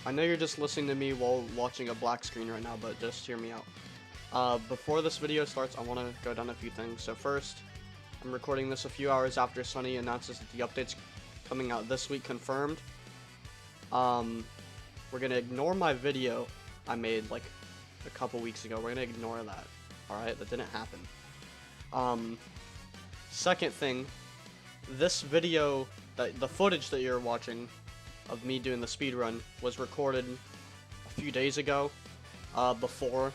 I know you're just listening to me while watching a black screen right now, but just hear me out. Before this video starts, I want to go down a few things. So first, I'm recording this a few hours after Sunny announces that the update's coming out this week confirmed. We're gonna ignore my video I made like a couple weeks ago. We're gonna ignore that. Alright, that didn't happen. Second thing, this video, the footage that you're watching of me doing the speedrun was recorded a few days ago, before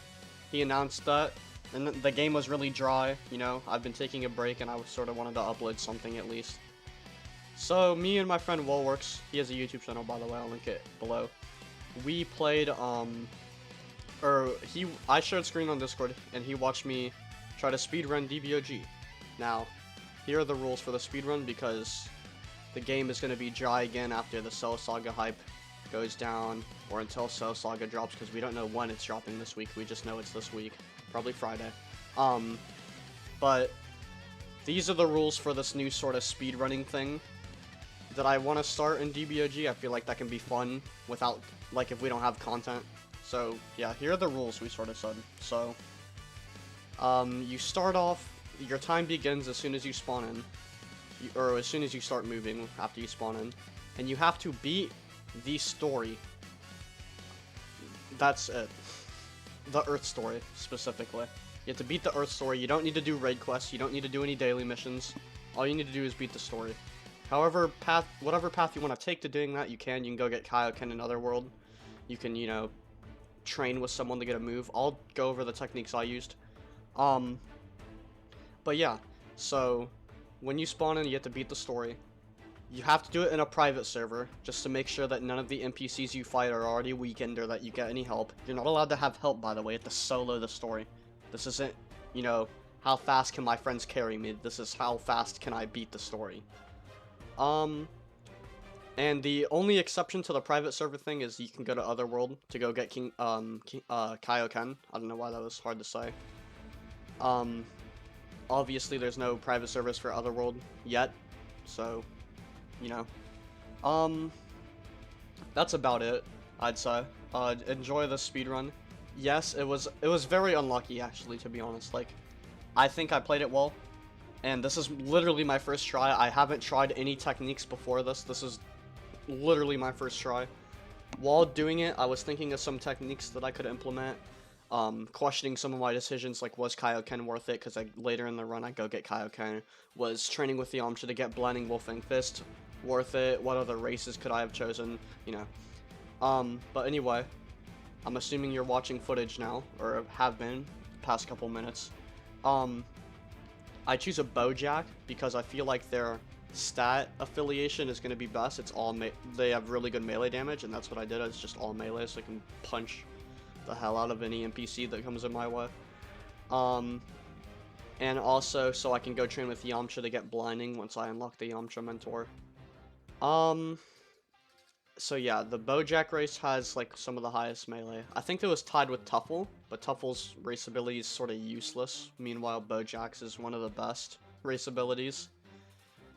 he announced that, and the game was really dry, you know. I've been taking a break and I sort of wanted to upload something at least. So me and my friend Wellworks, he has a YouTube channel by the way, I'll link it below. We played, I shared screen on Discord and he watched me try to speedrun DBOG. Now, here are the rules for the speedrun because the game is going to be dry again after the Cell Saga hype goes down, or until Cell Saga drops, because we don't know when it's dropping this week, we just know it's this week, probably Friday. But these are the rules for this new sort of speedrunning thing that I want to start in DBOG. I feel like that can be fun without, like, if we don't have content. So, yeah, here are the rules we sort of said. So, you start off, your time begins as soon as you spawn in. Or as soon as you start moving after you spawn in, and you have to beat the story. That's it. The Earth story, specifically. You have to beat the Earth story. You don't need to do raid quests. You don't need to do any daily missions. All you need to do is beat the story. However, whatever path you want to take to doing that, you can. You can go get Kaioken in Otherworld. You can, you know, train with someone to get a move. I'll go over the techniques I used. But yeah, so when you spawn in, you have to beat the story. You have to do it in a private server, just to make sure that none of the NPCs you fight are already weakened or that you get any help. You're not allowed to have help, by the way. You have to solo the story. This isn't, you know, how fast can my friends carry me. This is how fast can I beat the story. And the only exception to the private server thing is you can go to Otherworld to go get Kaioken. I don't know why that was hard to say. Obviously, there's no private servers for Otherworld yet, so, you know. That's about it, I'd say. Enjoy the speedrun. Yes, it was very unlucky, actually, to be honest. Like, I think I played it well, and this is literally my first try. I haven't tried any techniques before this. This is literally my first try. While doing it, I was thinking of some techniques that I could implement. Questioning some of my decisions, like, was Kaioken worth it, because later in the run I go get Kaioken. Was training with the Yamcha to get Blinding Wolfing Fist worth it? What other races could I have chosen? You know. But anyway, I'm assuming you're watching footage now, or have been, the past couple minutes. I choose a Bojack, because I feel like their stat affiliation is going to be best. It's all they have really good melee damage, and that's what I did. It's just all melee, so I can punch the hell out of any NPC that comes in my way. And also so I can go train with Yamcha to get blinding once I unlock the Yamcha mentor. So yeah, the Bojack race has like some of the highest melee. I think it was tied with Tuffle, but Tuffle's race ability is sort of useless. Meanwhile, Bojack's is one of the best race abilities.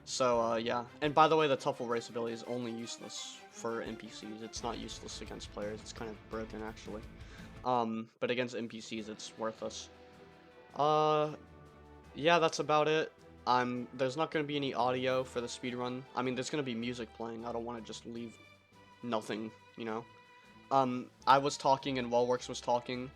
So yeah, and by the way, the Tuffle race ability is only useless for NPCs. It's not useless against players. It's kind of broken actually. But against NPCs, it's worthless. Yeah, that's about it. There's not going to be any audio for the speedrun. I mean, there's going to be music playing. I don't want to just leave nothing, you know? I was talking and Wellworks was talking.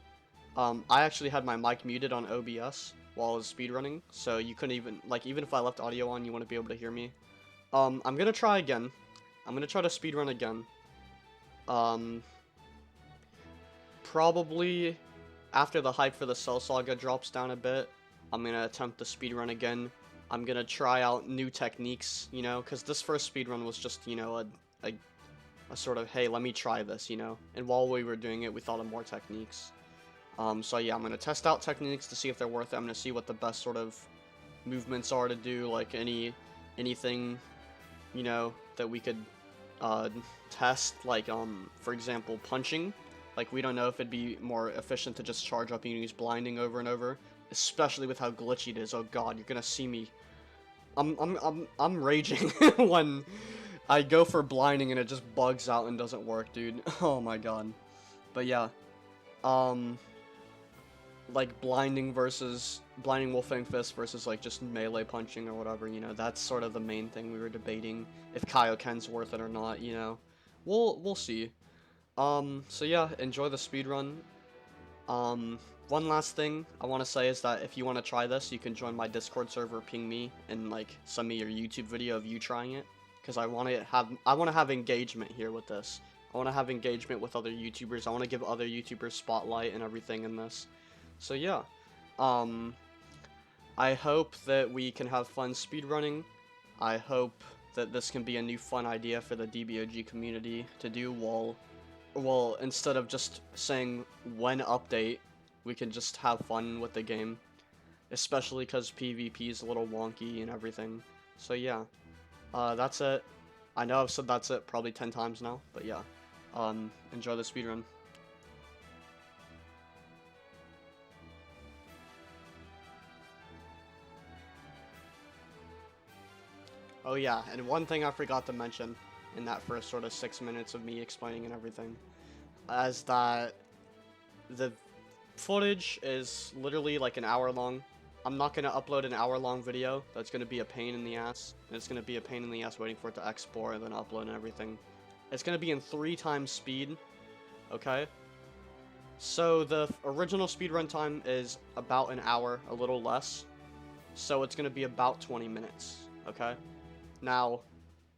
I actually had my mic muted on OBS while I was speedrunning, so you couldn't even, like, even if I left audio on, you wouldn't be able to hear me. I'm going to try again. I'm going to try to speedrun again. Probably after the hype for the Cell Saga drops down a bit, I'm going to attempt the speedrun again. I'm going to try out new techniques, you know, because this first speedrun was just, you know, a sort of, hey, let me try this, you know, and while we were doing it, we thought of more techniques. So yeah, I'm going to test out techniques to see if they're worth it. I'm going to see what the best sort of movements are to do, like anything, you know, that we could test, like, for example, punching. Like, we don't know if it'd be more efficient to just charge up and use blinding over and over, especially with how glitchy it is. Oh god, you're gonna see me. I'm raging when I go for blinding and it just bugs out and doesn't work, dude. Oh my god. But yeah, um, like blinding Wolfang Fist versus like just melee punching or whatever, you know, that's sort of the main thing we were debating, if Kaioken's worth it or not, you know. We'll see. So yeah, enjoy the speedrun. One last thing I want to say is that if you want to try this, you can join my Discord server, ping me, and like send me your YouTube video of you trying it, because I want to have engagement here with this. I want to have engagement with other YouTubers. I want to give other YouTubers spotlight and everything in this. So yeah, I hope that we can have fun speedrunning. I hope that this can be a new fun idea for the DBOG community to do well, instead of just saying when update, we can just have fun with the game. Especially because PvP is a little wonky and everything. So yeah, that's it. I know I've said that's it probably 10 times now, but yeah. Enjoy the speedrun. Oh yeah, and one thing I forgot to mention in that first sort of 6 minutes of me explaining and everything, is that the footage is literally like an hour long. I'm not going to upload an hour-long video. That's going to be a pain in the ass. And it's going to be a pain in the ass waiting for it to export and then upload and everything. It's going to be in 3 times speed. Okay? So the original speedrun time is about an hour, a little less. So it's going to be about 20 minutes. Okay? Now,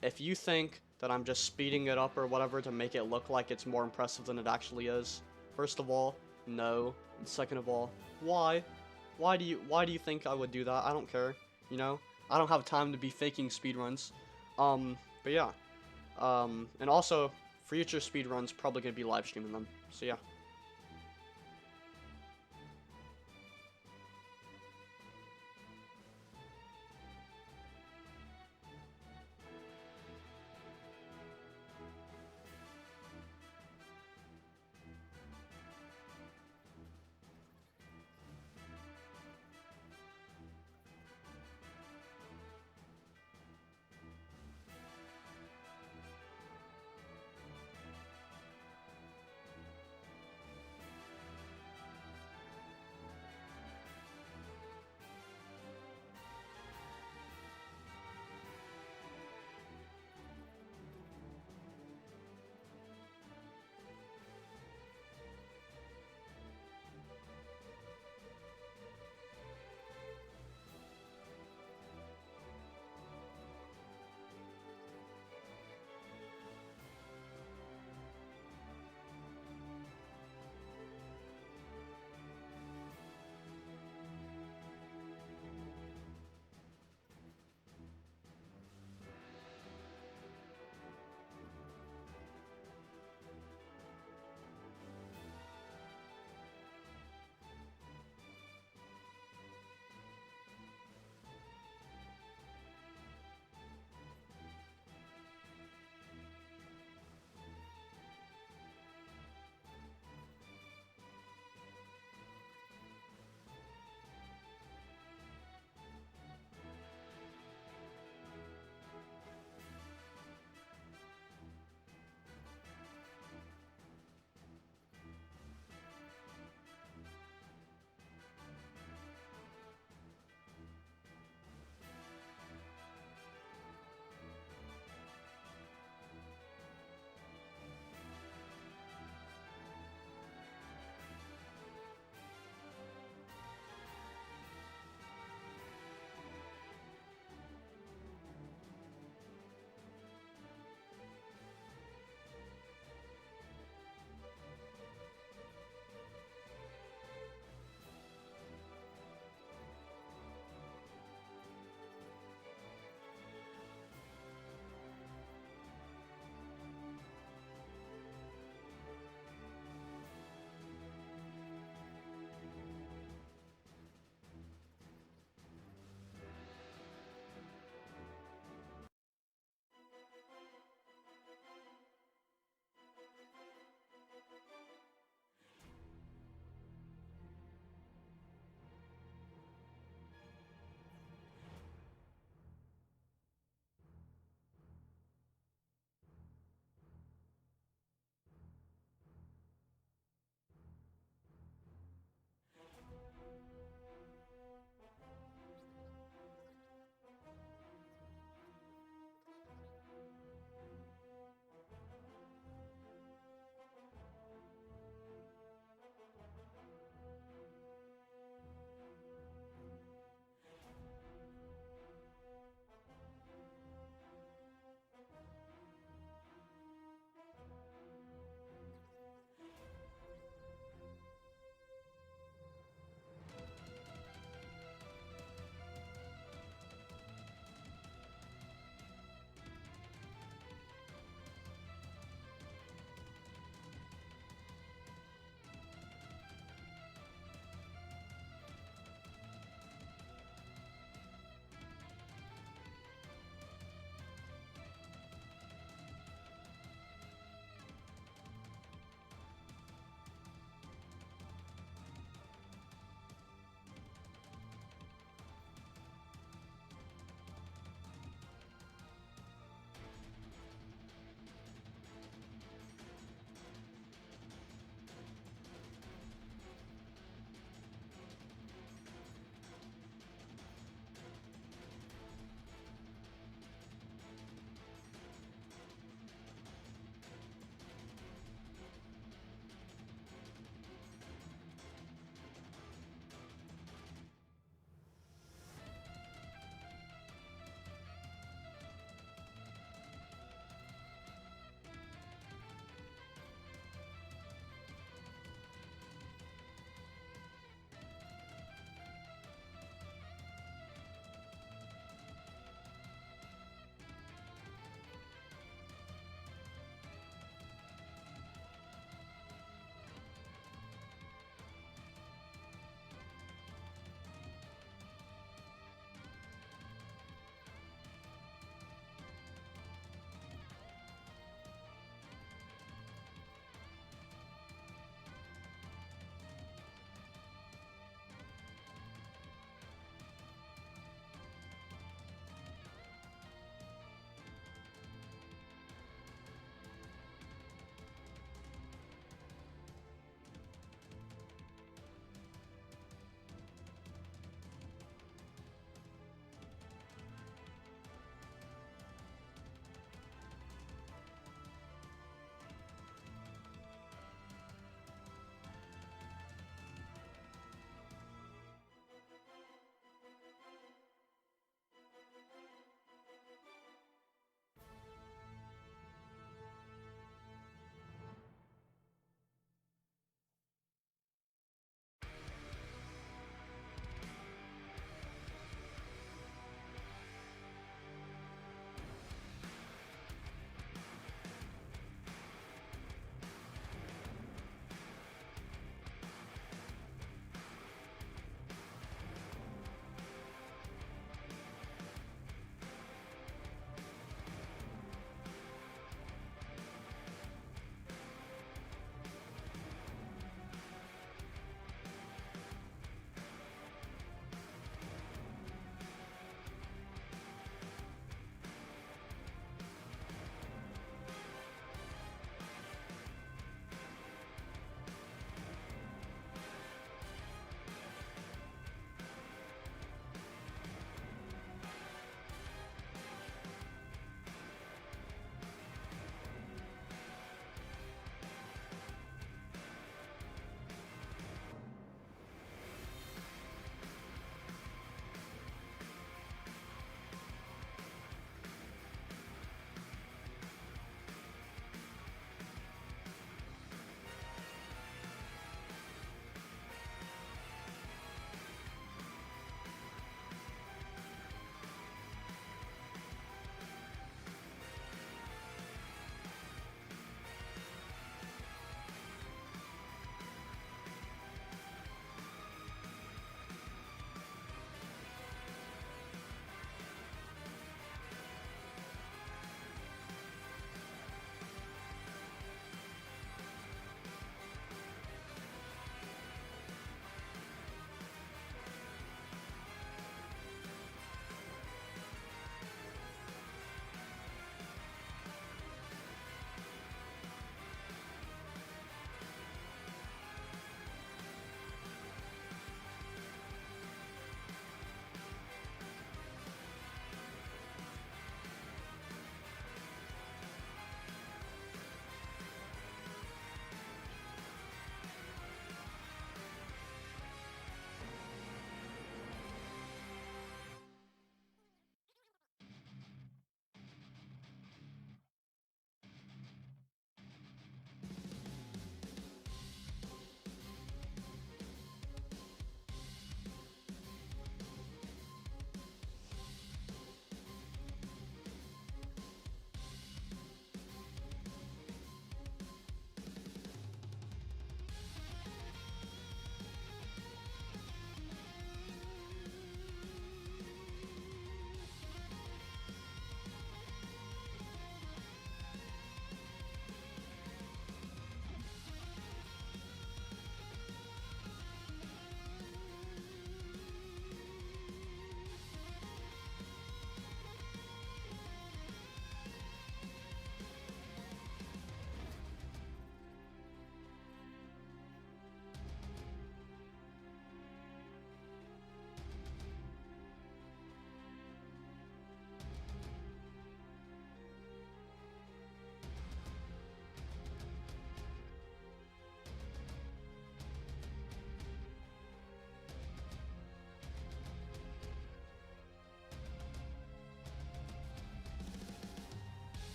if you think that I'm just speeding it up or whatever to make it look like it's more impressive than it actually is, first of all, no. And second of all, why? Why do you think I would do that? I don't care, you know? I don't have time to be faking speedruns. But yeah. And also, future speedruns probably gonna be live streaming them. So yeah.